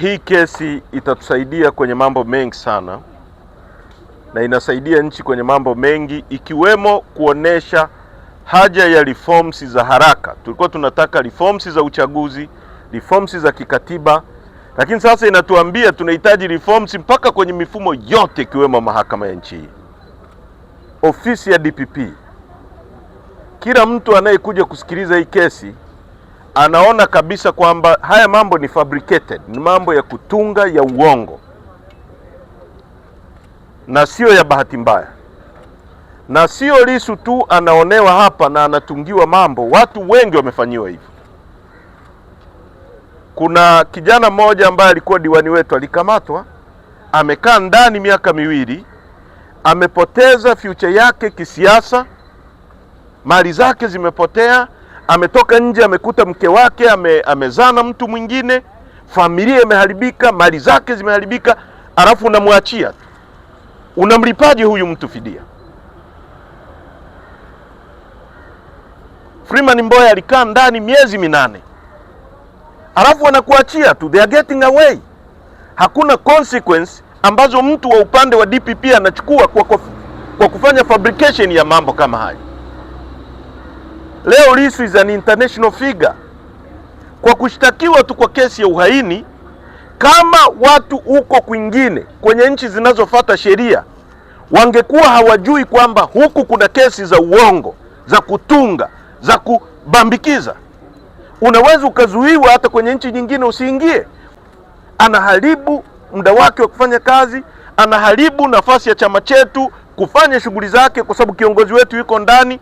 Hii kesi itatusaidia kwenye mambo mengi sana, na inasaidia nchi kwenye mambo mengi, ikiwemo kuonesha haja ya reforms za haraka. Tulikuwa tunataka reforms za uchaguzi, reforms za kikatiba, lakini sasa inatuambia tunahitaji reforms mpaka kwenye mifumo yote, ikiwemo mahakama ya nchi hii, ofisi ya DPP. Kila mtu anayekuja kusikiliza hii kesi anaona kabisa kwamba haya mambo ni fabricated, ni mambo ya kutunga, ya uongo, na sio ya bahati mbaya. Na sio Lissu tu anaonewa hapa na anatungiwa mambo, watu wengi wamefanyiwa hivyo. Kuna kijana mmoja ambaye alikuwa diwani wetu, alikamatwa, amekaa ndani miaka miwili, amepoteza future yake kisiasa, mali zake zimepotea, ametoka nje amekuta mke wake amezaa na mtu mwingine, familia imeharibika, mali zake zimeharibika, alafu unamwachia. Unamlipaje huyu mtu fidia? Freeman Mbowe alikaa ndani miezi 8, alafu wanakuachia tu, they are getting away. Hakuna consequence ambazo mtu wa upande wa DPP anachukua kwa kufanya fabrication ya mambo kama haya. Leo Lissu is an international figure kwa kushtakiwa tu kwa kesi ya uhaini. Kama watu huko kwingine kwenye nchi zinazofuata sheria wangekuwa hawajui kwamba huku kuna kesi za uongo, za kutunga, za kubambikiza, unaweza ukazuiwa hata kwenye nchi nyingine usiingie. Anaharibu muda wake wa kufanya kazi, anaharibu nafasi ya chama chetu kufanya shughuli zake, kwa sababu kiongozi wetu yuko ndani.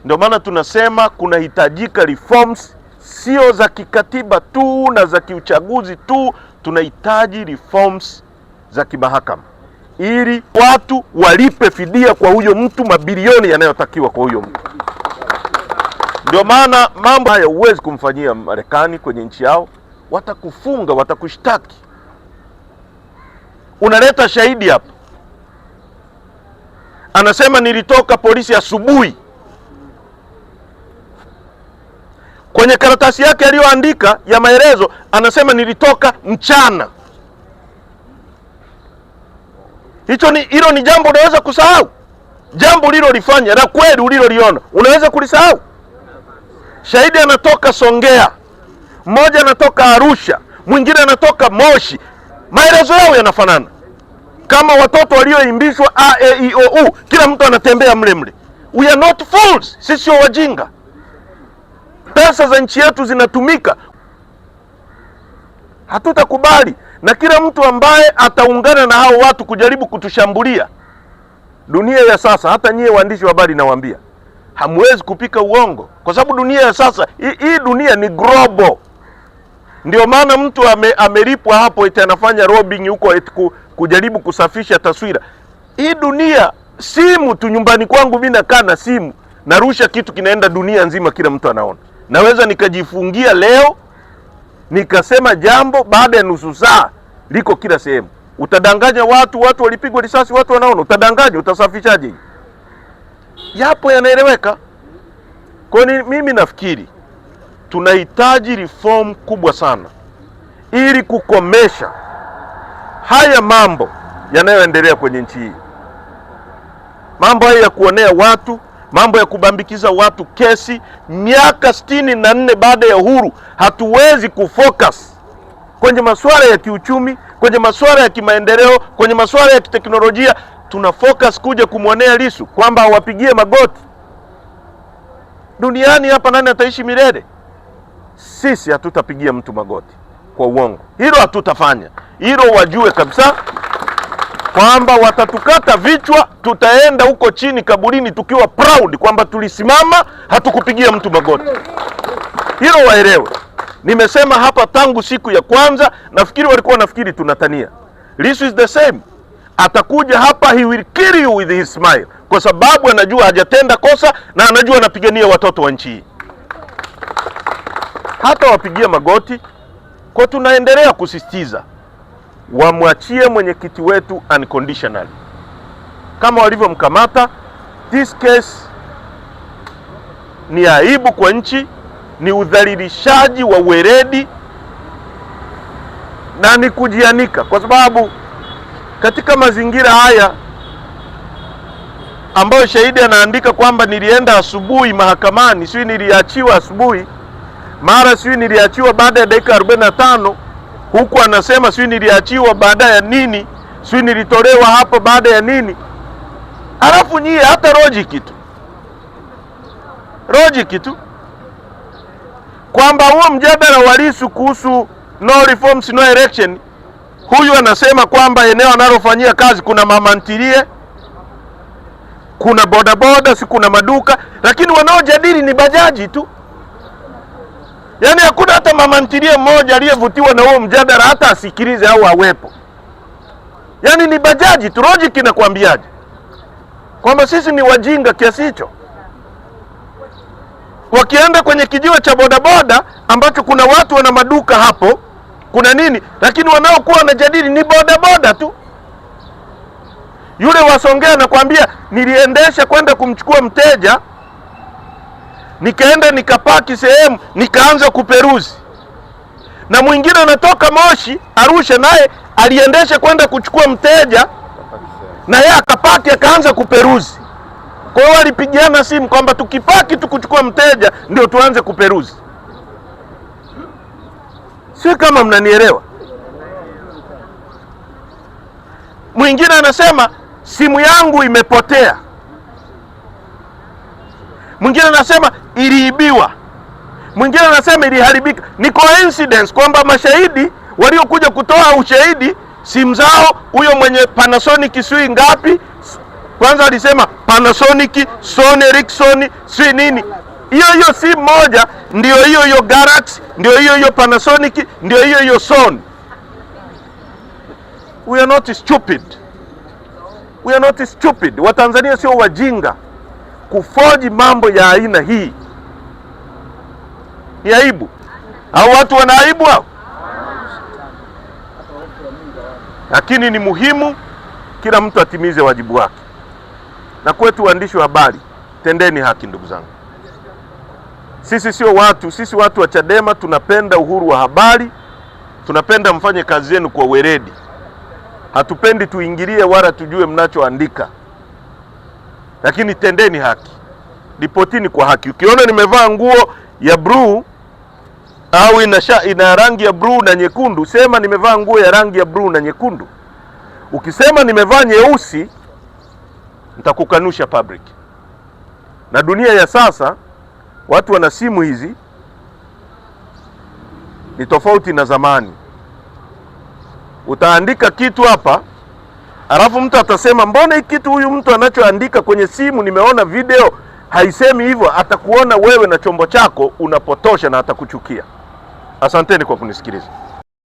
Ndio maana tunasema kunahitajika reforms, sio za kikatiba tu na za kiuchaguzi tu. Tunahitaji reforms za kimahakama ili watu walipe fidia kwa huyo mtu, mabilioni yanayotakiwa kwa huyo mtu. Ndio maana mambo haya huwezi kumfanyia Marekani kwenye nchi yao, watakufunga, watakushtaki. Unaleta shahidi hapa, anasema nilitoka polisi asubuhi. Kwenye karatasi yake aliyoandika ya maelezo anasema nilitoka mchana. Hilo ni jambo unaweza kusahau? Jambo ulilolifanya na kweli uliloliona unaweza kulisahau? Shahidi anatoka Songea, mmoja anatoka Arusha, mwingine anatoka Moshi. Maelezo yao yanafanana kama watoto walioimbishwa a e i o u, kila mtu anatembea mle mle. We are not fools, sisi sio wajinga. Pesa za nchi yetu zinatumika, hatutakubali. Na kila mtu ambaye ataungana na hao watu kujaribu kutushambulia, dunia ya sasa, hata nyie waandishi wa habari nawaambia, hamwezi kupika uongo, kwa sababu dunia ya sasa hii dunia ni global. Ndio maana mtu amelipwa hapo eti anafanya lobbying huko eti kujaribu kusafisha taswira. Hii dunia, simu tu nyumbani kwangu mimi nakaa na simu, narusha kitu kinaenda dunia nzima, kila mtu anaona. Naweza nikajifungia leo nikasema jambo, baada ya nusu saa liko kila sehemu. Utadanganya watu walipigwa risasi, watu wanaona. Utadanganya, utasafishaje? Yapo yanaeleweka. Kwa mimi nafikiri tunahitaji reform kubwa sana ili kukomesha haya mambo yanayoendelea kwenye nchi hii. Mambo haya ya kuonea watu, mambo ya kubambikiza watu kesi. Miaka 64 baada ya uhuru, hatuwezi kufocus kwenye masuala ya kiuchumi, kwenye masuala ya kimaendeleo, kwenye masuala ya kiteknolojia. Tuna focus kuja kumwonea Lissu kwamba awapigie magoti. Duniani hapa nani ataishi milele? Sisi hatutapigia mtu magoti kwa uongo. Hilo hatutafanya. Hilo wajue kabisa kwamba watatukata vichwa, tutaenda huko chini kaburini tukiwa proud kwamba tulisimama, hatukupigia mtu magoti. Hilo waelewe. Nimesema hapa tangu siku ya kwanza, nafikiri walikuwa nafikiri tunatania. Lissu is the same. Atakuja hapa, he will kill you with his smile, kwa sababu anajua hajatenda kosa na anajua anapigania watoto wa nchi hii. Hata wapigia magoti. Kwa tunaendelea kusisitiza wamwachie mwenyekiti wetu unconditionally kama walivyomkamata. This case ni aibu kwa nchi, ni udhalilishaji wa weledi na ni kujianika, kwa sababu katika mazingira haya ambayo shahidi anaandika kwamba nilienda asubuhi mahakamani, sio niliachiwa asubuhi, mara sio niliachiwa baada ya dakika 45, huku anasema sio niliachiwa baada ya nini, sio nilitolewa hapo baada ya nini. Alafu nyie hata logic tu kwamba huo mjadala wa Lissu kuhusu no reforms no election, huyu anasema kwamba eneo analofanyia kazi kuna mama ntilie, kuna bodaboda, si kuna maduka, lakini wanaojadili ni bajaji tu. Yaani hakuna hata mama ntilie mmoja aliyevutiwa na huo mjadala hata asikilize au awepo. Yaani ni bajaji tu. Logic inakwambiaje? Kwamba sisi ni wajinga kiasi hicho? Wakienda kwenye kijiwe cha bodaboda ambacho kuna watu wana maduka hapo, kuna nini, lakini wanaokuwa wanajadili ni bodaboda tu. Yule wasongea anakuambia niliendesha kwenda kumchukua mteja, nikaenda nikapaki sehemu nikaanza kuperuzi. Na mwingine anatoka Moshi, Arusha, naye aliendesha kwenda kuchukua mteja na yeye akapaki akaanza kuperuzi. Kwa hiyo walipigiana simu kwamba tukipaki tu kuchukua mteja ndio tuanze kuperuzi. Si kama mnanielewa? Mwingine anasema simu yangu imepotea. Mwingine anasema iliibiwa. Mwingine anasema iliharibika. Ni coincidence kwamba mashahidi waliokuja kutoa ushahidi simu zao, huyo mwenye Panasonic sui ngapi, kwanza alisema Panasonic, Sony Ericsson, si nini. Hiyo simu moja ndio hiyo Galaxy, ndio hiyo Panasonic, ndio hiyo Sony. We are not stupid. We are not stupid. Watanzania sio wajinga kufoji mambo ya aina hii. Ni aibu. Au watu wana aibu hao? Lakini ni muhimu kila mtu atimize wajibu wake. Na kwetu waandishi wa habari, tendeni haki ndugu zangu. Sisi watu wa Chadema tunapenda uhuru wa habari, tunapenda mfanye kazi yenu kwa weledi. Hatupendi tuingilie wala tujue mnachoandika. Lakini tendeni haki. Ripotini kwa haki. Ukiona nimevaa nguo ya blue au ina rangi ya blue na nyekundu, sema nimevaa nguo ya rangi ya blue na nyekundu. Ukisema nimevaa nyeusi, nitakukanusha public. Na dunia ya sasa watu wana simu hizi, ni tofauti na zamani. Utaandika kitu hapa, alafu mtu atasema mbona hiki kitu huyu mtu anachoandika kwenye simu nimeona video haisemi hivyo. Atakuona wewe na chombo chako unapotosha na atakuchukia. Asanteni kwa kunisikiliza.